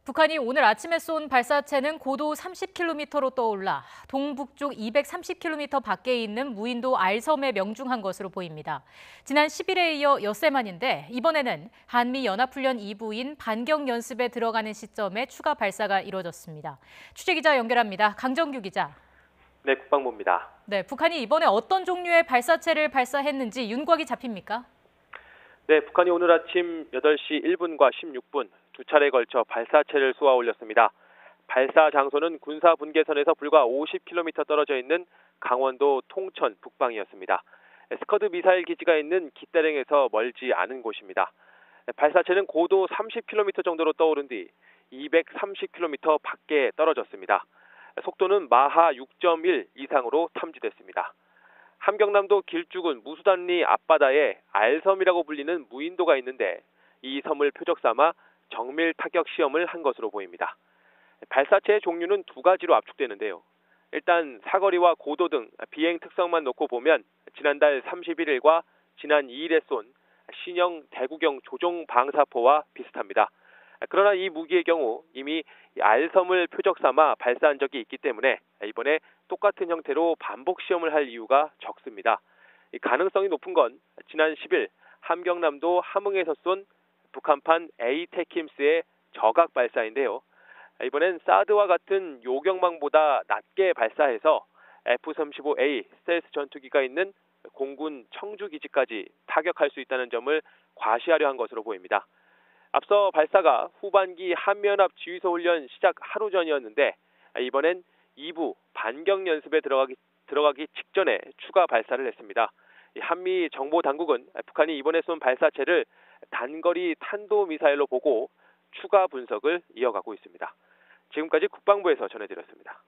북한이 오늘 아침에 쏜 발사체는 고도 30km로 떠올라 동북쪽 230km 밖에 있는 무인도 알섬에 명중한 것으로 보입니다. 지난 10일에 이어 엿새만인데 이번에는 한미연합훈련 2부인 반경연습에 들어가는 시점에 추가 발사가 이뤄졌습니다. 취재기자 연결합니다. 강정규 기자. 네, 국방부입니다. 네, 북한이 이번에 어떤 종류의 발사체를 발사했는지 윤곽이 잡힙니까? 네, 북한이 오늘 아침 8시 1분과 16분 두 차례에 걸쳐 발사체를 쏘아 올렸습니다. 발사 장소는 군사 분계선에서 불과 50km 떨어져 있는 강원도 통천 북방이었습니다. 스커드 미사일 기지가 있는 기대랭에서 멀지 않은 곳입니다. 발사체는 고도 30km 정도로 떠오른 뒤 230km 밖에 떨어졌습니다. 속도는 마하 6.1 이상으로 탐지됐습니다. 함경남도 길쭉은 무수단리 앞바다에 알섬이라고 불리는 무인도가 있는데 이 섬을 표적 삼아 정밀 타격 시험을 한 것으로 보입니다. 발사체의 종류는 두 가지로 압축되는데요. 일단 사거리와 고도 등 비행 특성만 놓고 보면 지난달 31일과 지난 2일에 쏜 신형 대구경 조종 방사포와 비슷합니다. 그러나 이 무기의 경우 이미 알섬을 표적 삼아 발사한 적이 있기 때문에 이번에 똑같은 형태로 반복 시험을 할 이유가 적습니다. 가능성이 높은 건 지난 10일 함경남도 함흥에서 쏜 북한판 에이테킴스의 저각 발사인데요. 이번엔 사드와 같은 요격망보다 낮게 발사해서 F-35A 스텔스 전투기가 있는 공군 청주기지까지 타격할 수 있다는 점을 과시하려 한 것으로 보입니다. 앞서 발사가 후반기 한미연합 지휘소 훈련 시작 하루 전이었는데 이번엔 2부 반경 연습에 들어가기 직전에 추가 발사를 했습니다. 한미 정보 당국은 북한이 이번에 쏜 발사체를 단거리 탄도미사일로 보고 추가 분석을 이어가고 있습니다. 지금까지 국방부에서 전해드렸습니다.